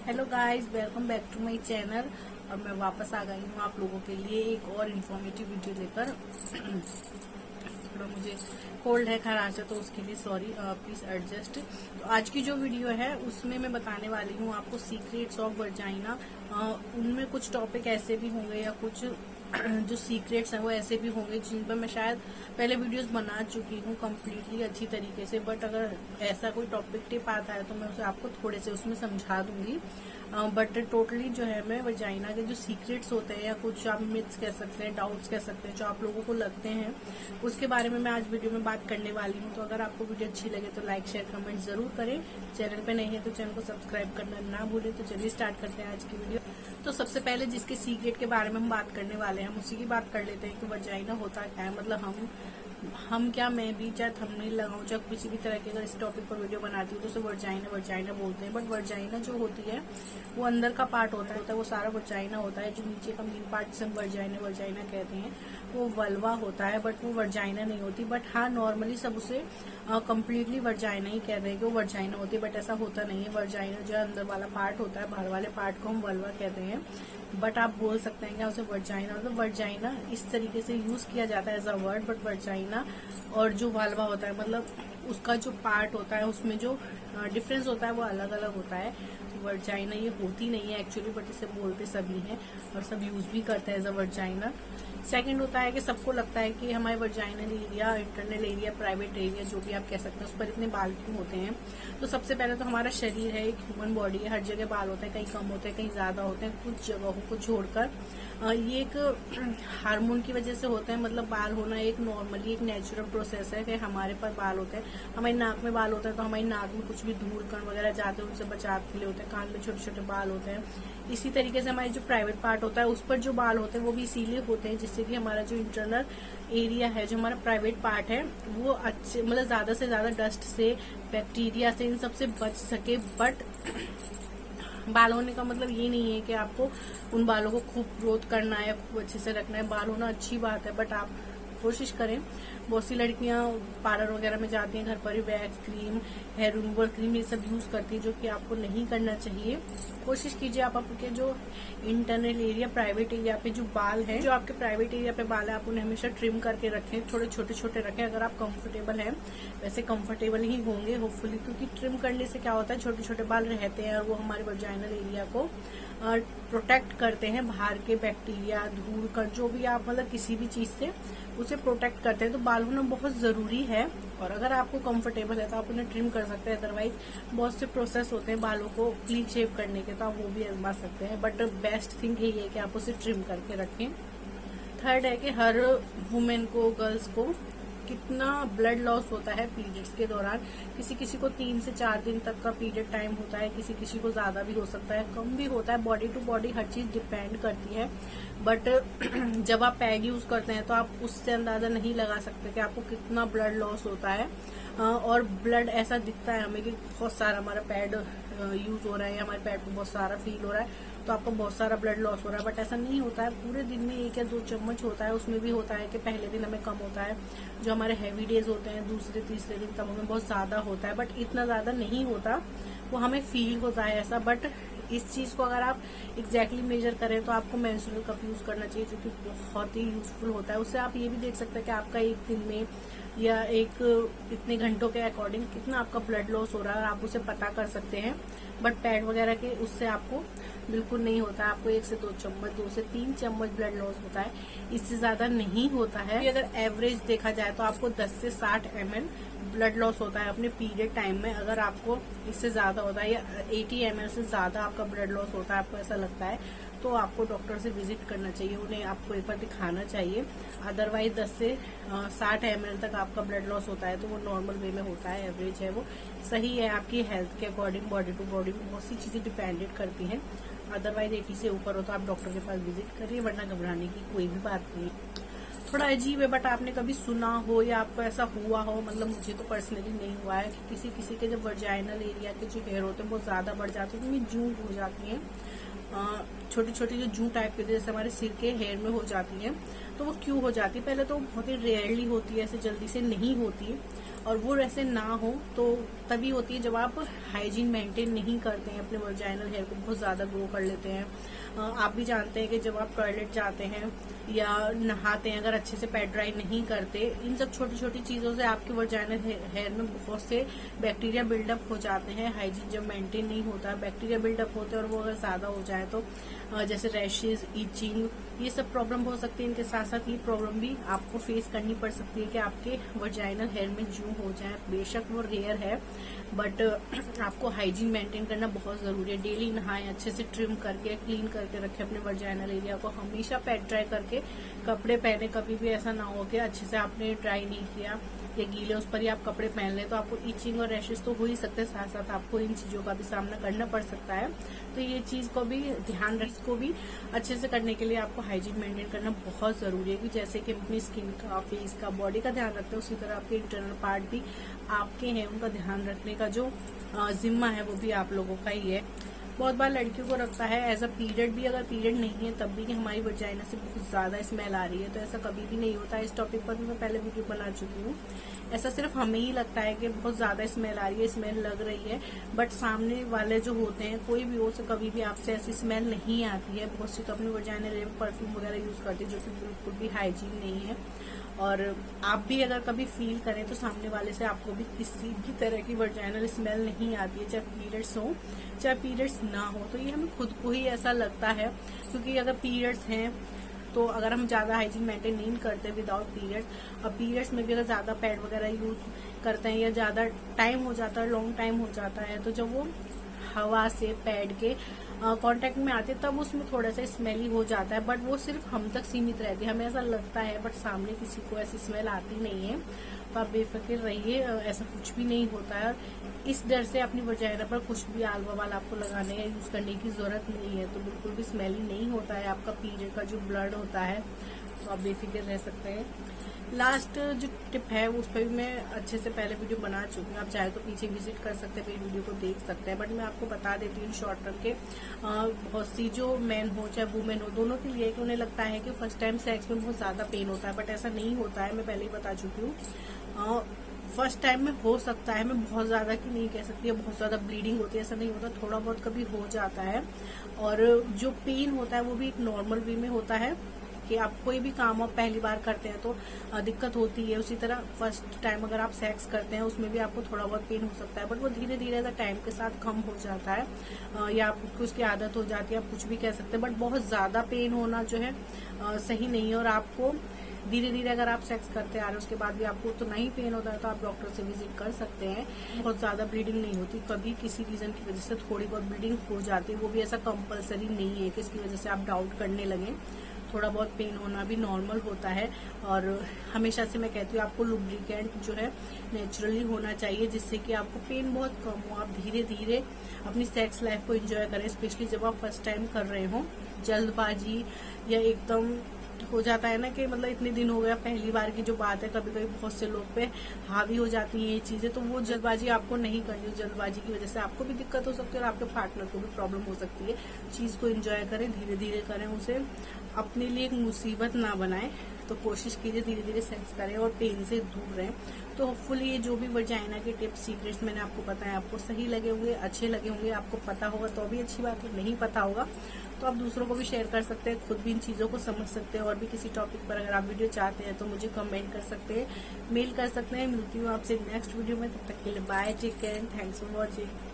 Hello guys, welcome back to my channel. और मैं वापस आ गई हूँ आप लोगों के लिए एक और इन्फॉर्मेटिव वीडियो लेकर। थोड़ा मुझे कोल्ड है, खराश है, तो उसके लिए सॉरी, प्लीज एडजस्ट। तो आज की जो वीडियो है उसमें मैं बताने वाली हूँ आपको सीक्रेट्स ऑफ वर्जाइना। उनमें कुछ टॉपिक ऐसे भी होंगे या कुछ जो सीक्रेट्स हैं वो ऐसे भी होंगे जिन पर मैं शायद पहले वीडियोस बना चुकी हूँ कम्प्लीटली अच्छी तरीके से, बट अगर ऐसा कोई टॉपिक टिप आता है तो मैं उसे आपको थोड़े से उसमें समझा दूंगी। बट टोटली जो है मैं वर्जाइना के जो सीक्रेट्स होते हैं या कुछ आप मिथ्स कह सकते हैं, डाउट्स कह सकते हैं, जो आप लोगों को लगते हैं, उसके बारे में मैं आज वीडियो में बात करने वाली हूँ। तो अगर आपको वीडियो अच्छी लगे तो लाइक शेयर कमेंट जरूर करें। चैनल पे नहीं है तो चैनल को सब्सक्राइब करना ना भूलें। तो चलिए स्टार्ट करते हैं आज की वीडियो। तो सबसे पहले जिसके सीक्रेट के बारे में हम बात करने वाले हैं हम उसी की बात कर लेते हैं कि वर्जाइना होता क्या है। मतलब हम क्या, मैं भी चाहे थंबनेल लगाऊं चाहे किसी भी तरह की अगर इस टॉपिक पर वीडियो बनाती हूँ तो उसे वर्जाइना बोलते हैं। बट वर्जाइना जो होती है वो अंदर का पार्ट होता है वो सारा वर्जाइना होता है। जो नीचे का मेन पार्ट जिसे हम वर्जाइना कहते हैं वो वल्वा होता है, बट वो वर्जाइना नहीं होती। बट हाँ, नॉर्मली सब उसे कम्प्लीटली वर्जाइना ही कहते हैं कि वो वर्जाइना होती है, बट ऐसा होता नहीं है। वर्जाइना जो अंदर वाला पार्ट होता है, बाहर वाले पार्ट को हम वल्वा कहते हैं। बट आप बोल सकते हैं कि उसे वर्जाइना, मतलब वर्जाइना इस तरीके से यूज किया जाता है एज अ वर्ड। बट वर्जाइना और जो वाल्वा होता है, मतलब उसका जो पार्ट होता है उसमें जो डिफरेंस होता है वो अलग अलग होता है। तो वर्जाइना ये होती नहीं है एक्चुअली, बट इसे बोलते सभी हैं और सब यूज भी करते हैं एज अ वर्जाइना। सेकंड होता है कि सबको लगता है कि हमारे vaginal area, internal area, private area, जो भी आप कह सकते हैं, उस पर इतने बाल क्यों होते हैं। तो सबसे पहले तो हमारा शरीर है, एक ह्यूमन बॉडी है, हर जगह बाल होते हैं, कहीं कम होते हैं कहीं ज्यादा होते हैं, कुछ जगहों को छोड़कर। ये एक हार्मोन की वजह से होते हैं। मतलब बाल होना एक नॉर्मली एक नेचुरल प्रोसेस है कि हमारे पर बाल होते हैं। हमारी नाक में बाल होते हैं तो हमारी नाक में कुछ भी धूल कण वगैरह जाते हैं उनसे बचाव के लिए होते हैं। कान में छोटे छोटे बाल होते हैं। इसी तरीके से हमारे जो प्राइवेट पार्ट होता है उस पर जो बाल होते हैं वो भी इसीलिए होते हैं जिससे कि हमारा जो इंटरनल एरिया है, जो हमारा प्राइवेट पार्ट है, वो अच्छे, मतलब ज्यादा से ज्यादा डस्ट से, बैक्टीरिया से, इन सब से बच सके। बट बाल होने का मतलब ये नहीं है कि आपको उन बालों को खूब ग्रोथ करना है, अच्छे से रखना है। बाल होना अच्छी बात है, बट आप कोशिश करें। बहुत सी लड़कियां पार्लर वगैरह में जाती हैं, घर पर ही wax cream, hair removal cream, ये सब यूज करती है, जो कि आपको नहीं करना चाहिए। कोशिश कीजिए आप आपके जो इंटरनल एरिया, प्राइवेट एरिया पे जो बाल है, जो आपके प्राइवेट एरिया पे बाल है, आप उन्हें हमेशा ट्रिम करके रखें, थोड़े छोटे छोटे रखें अगर आप कंफर्टेबल हैं। वैसे कंफर्टेबल ही होंगे होपफुली, क्योंकि ट्रिम करने से क्या होता है, छोटे छोटे बाल रहते हैं और वो हमारे वर्जाइनल एरिया को प्रोटेक्ट करते हैं बाहर के बैक्टीरिया, धूल कण, जो भी आप मतलब किसी भी चीज से उसे प्रोटेक्ट करते हैं। तो बाल होना बहुत जरूरी है और अगर आपको कंफर्टेबल है तो आप उन्हें ट्रिम कर सकते हैं। अदरवाइज बहुत से प्रोसेस होते हैं बालों को क्लीन शेव करने के, तो आप वो भी आजमा सकते हैं। बट बेस्ट थिंग यही है कि आप उसे ट्रिम करके रखें। थर्ड है कि हर वुमेन को, गर्ल्स को कितना ब्लड लॉस होता है पीरियड्स के दौरान। किसी किसी को 3 से 4 दिन तक का पीरियड टाइम होता है, किसी किसी को ज्यादा भी हो सकता है, कम भी होता है। बॉडी टू बॉडी हर चीज डिपेंड करती है। बट जब आप पैड यूज करते हैं तो आप उससे अंदाजा नहीं लगा सकते कि आपको कितना ब्लड लॉस होता है। और ब्लड ऐसा दिखता है हमें कि बहुत सारा हमारा पैड यूज हो रहा है, हमारे पैड को बहुत सारा फील हो रहा है, तो आपको बहुत सारा ब्लड लॉस हो रहा है। बट ऐसा नहीं होता है, पूरे दिन में 1 या 2 चम्मच होता है। उसमें भी होता है कि पहले दिन हमें कम होता है, जो हमारे हैवी डेज होते हैं दूसरे तीसरे दिन तब हमें बहुत ज्यादा होता है। बट इतना ज्यादा नहीं होता, वो हमें फील होता है ऐसा। बट इस चीज को अगर आप एग्जैक्टली मेजर करें तो आपको मेंस्ट्रुअल कप यूज करना चाहिए, जो कि बहुत ही यूजफुल होता है। उससे आप ये भी देख सकते हैं कि आपका एक दिन में या एक इतने घंटों के अकॉर्डिंग कितना आपका ब्लड लॉस हो रहा है और आप उसे पता कर सकते हैं। बट पैड वगैरह के उससे आपको बिल्कुल नहीं होता है। आपको 1 से 2 चम्मच, 2 से 3 चम्मच ब्लड लॉस होता है, इससे ज्यादा नहीं होता है। अगर एवरेज देखा जाए तो आपको 10 से 60 ml ब्लड लॉस होता है अपने पीरियड टाइम में। अगर आपको इससे ज्यादा होता है या 80 ml से ज्यादा आपका ब्लड लॉस होता है, आपको ऐसा लगता है, तो आपको डॉक्टर से विजिट करना चाहिए, उन्हें आपको एक बार दिखाना चाहिए। अदरवाइज 10 से 60 ml तक आपका ब्लड लॉस होता है तो वो नॉर्मल वे में होता है, एवरेज है, वो सही है। आपकी हेल्थ के अकॉर्डिंग बॉडी टू बॉडी में बहुत सी चीजें डिपेंडेंट करती हैं। अदरवाइज 80 से ऊपर हो तो आप डॉक्टर के पास विजिट करिए, वरना घबराने की कोई भी बात नहीं। थोड़ा अजीब है, बट आपने कभी सुना हो या आपको ऐसा हुआ हो, मतलब मुझे तो पर्सनली नहीं हुआ है, कि किसी किसी के जब वर्जाइनल एरिया के जो हेयर होते हैं बहुत ज्यादा बढ़ जाते हैं, उनमें जूं हो जाती हैं, छोटी छोटी जो जूं टाइप के जैसे हमारे सिर के हेयर में हो जाती है। तो वो क्यों हो जाती है? पहले तो बहुत ही रेयरली होती है, ऐसे जल्दी से नहीं होती है। और वो वैसे ना हो तो तभी होती है जब आप हाइजीन मेंटेन नहीं करते हैं, अपने वर्जाइनल हेयर को बहुत ज्यादा ग्रो कर लेते हैं। आप भी जानते हैं कि जब आप टॉयलेट जाते हैं या नहाते हैं, अगर अच्छे से पैड ड्राई नहीं करते, इन सब छोटी छोटी चीजों से आपके वर्जाइनल हेयर में बहुत से बैक्टीरिया बिल्डअप हो जाते हैं। हाइजीन जब मेंटेन नहीं होता, बैक्टीरिया बिल्डअप होते हैं और वो अगर ज्यादा हो जाए तो जैसे रैशेज, इचिंग, ये सब प्रॉब्लम हो सकती है। इनके साथ साथ ये प्रॉब्लम भी आपको फेस करनी पड़ सकती है कि आपके वर्जाइनल हेयर में जू हो जाए। बेशक वो रेयर है बट आपको हाइजीन मेंटेन करना बहुत जरूरी है। डेली नहाएं, अच्छे से ट्रिम करके क्लीन करके रखें अपने वर्जाइनल एरिया को, हमेशा पैड ड्राई करके कपड़े पहने। कभी भी ऐसा ना हो कि अच्छे से आपने ड्राई नहीं किया या गीले उस पर ही आप कपड़े पहन ले तो आपको इचिंग और रैशेस तो हो ही सकते हैं, साथ साथ आपको इन चीजों का भी सामना करना पड़ सकता है। तो ये चीज को भी ध्यान रख, इसको भी अच्छे से करने के लिए आपको हाइजीन मेंटेन करना बहुत जरूरी है कि जैसे कि अपनी स्किन का, फेस का, बॉडी का ध्यान रखते हैं, उसी तरह आपके इंटरनल पार्ट भी आपके हैं, उनका ध्यान रखने का जो जिम्मा है वो भी आप लोगों का ही है। बहुत बार लड़कियों को लगता है एज अ पीरियड भी, अगर पीरियड नहीं है तब भी कि हमारी वर्जाइना से बहुत ज्यादा स्मेल आ रही है, तो ऐसा कभी भी नहीं होता। इस टॉपिक पर भी मैं पहले वीडियो बना चुकी हूँ। ऐसा सिर्फ हमें ही लगता है कि बहुत ज्यादा स्मेल आ रही है, स्मेल लग रही है, बट सामने वाले जो होते हैं, कोई भी हो, से कभी भी आपसे ऐसी स्मेल नहीं आती है। बहुत सी तो अपनी वर्जाइना में परफ्यूम वगैरह यूज करती है जो कि बिल्कुल भी हाइजीन नहीं है। और आप भी अगर कभी फील करें तो सामने वाले से आपको भी किसी भी तरह की वर्जाइनल स्मेल नहीं आती है, चाहे पीरियड्स हो चाहे पीरियड्स ना हो। तो ये हमें खुद को ही ऐसा लगता है, क्योंकि अगर पीरियड्स हैं तो अगर हम ज्यादा हाइजीन मेंटेन नहीं करते विदाउट पीरियड्स, और पीरियड्स में भी अगर ज्यादा पैड वगैरह यूज करते हैं या ज्यादा टाइम हो जाता है, लॉन्ग टाइम हो जाता है, तो जब वो हवा से पैड के कांटेक्ट में आते तब उसमें थोड़ा सा स्मेली हो जाता है, बट वो सिर्फ हम तक सीमित रहती है, हमें ऐसा लगता है, बट सामने किसी को ऐसी स्मेल आती नहीं है। तो आप बेफिक्र रहिए, ऐसा कुछ भी नहीं होता है। इस डर से अपनी वर्जाइना पर कुछ भी आल बवाल आपको लगाने या यूज करने की जरूरत नहीं है। तो बिल्कुल भी स्मेली नहीं होता है आपका पीरियड का जो ब्लड होता है, तो आप बेफिक्र रह सकते हैं। लास्ट जो टिप है उस पर भी मैं अच्छे से पहले वीडियो बना चुकी हूँ, आप चाहे तो पीछे विजिट कर सकते हैं, मेरी वीडियो को देख सकते हैं, बट मैं आपको बता देती हूँ शॉर्ट टर्म के। बहुत सी जो मैन हो चाहे वुमेन हो, दोनों के लिए कि उन्हें लगता है कि फर्स्ट टाइम सेक्स में बहुत ज्यादा पेन होता है, बट ऐसा नहीं होता है। मैं पहले ही बता चुकी हूँ, फर्स्ट टाइम में हो सकता है, मैं बहुत ज्यादा की नहीं कह सकती है, बहुत ज्यादा ब्लीडिंग होती है ऐसा नहीं होता, थोड़ा बहुत कभी हो जाता है। और जो पेन होता है वो भी एक नॉर्मल वे में होता है कि आप कोई भी काम आप पहली बार करते हैं तो दिक्कत होती है। उसी तरह फर्स्ट टाइम अगर आप सेक्स करते हैं उसमें भी आपको थोड़ा बहुत पेन हो सकता है, बट वो धीरे धीरे टाइम के साथ कम हो जाता है, या आपको उसकी आदत हो जाती है, आप कुछ भी कह सकते हैं। बट बहुत ज्यादा पेन होना जो है सही नहीं है, और आपको धीरे धीरे अगर आप सेक्स करते आ रहे हैं उसके बाद भी आपको तो नहीं पेन होता है तो आप डॉक्टर से विजिट कर सकते हैं। बहुत ज्यादा ब्लीडिंग नहीं होती, कभी किसी रीजन की वजह से थोड़ी बहुत ब्लीडिंग हो जाती है, वो भी ऐसा कंपलसरी नहीं है कि इसकी वजह से आप डाउट करने लगे। थोड़ा बहुत पेन होना भी नॉर्मल होता है, और हमेशा से मैं कहती हूँ आपको लुब्रिकेंट जो है नेचुरली होना चाहिए, जिससे कि आपको पेन बहुत कम हो, आप धीरे धीरे अपनी सेक्स लाइफ को एंजॉय करें, स्पेशली जब आप फर्स्ट टाइम कर रहे हो। जल्दबाजी या एकदम हो जाता है ना कि मतलब इतने दिन हो गया, पहली बार की जो बात है, कभी कभी बहुत से लोग पे हावी हो जाती है ये चीजें, तो वो जल्दबाजी आपको नहीं करनी। जल्दबाजी की वजह से आपको भी दिक्कत हो सकती है और आपके पार्टनर को भी प्रॉब्लम हो सकती है। चीज को एंजॉय करें, धीरे धीरे करें, उसे अपने लिए एक मुसीबत ना बनाएं। तो कोशिश कीजिए धीरे धीरे सेक्स करें और पेन से दूर रहें। तो होपफुली ये जो भी वर्जाइना के टिप्स सीक्रेट्स मैंने आपको बताया आपको सही लगे होंगे, अच्छे लगे होंगे। आपको पता होगा तो भी अच्छी बात है, नहीं पता होगा तो आप दूसरों को भी शेयर कर सकते हैं, खुद भी इन चीजों को समझ सकते हैं। और भी किसी टॉपिक पर अगर आप वीडियो चाहते हैं तो मुझे कमेंट कर सकते हैं, मेल कर सकते हैं। मिलती हूँ आपसे नेक्स्ट वीडियो में, तब तक के लिए bye, take care and thanks for watching.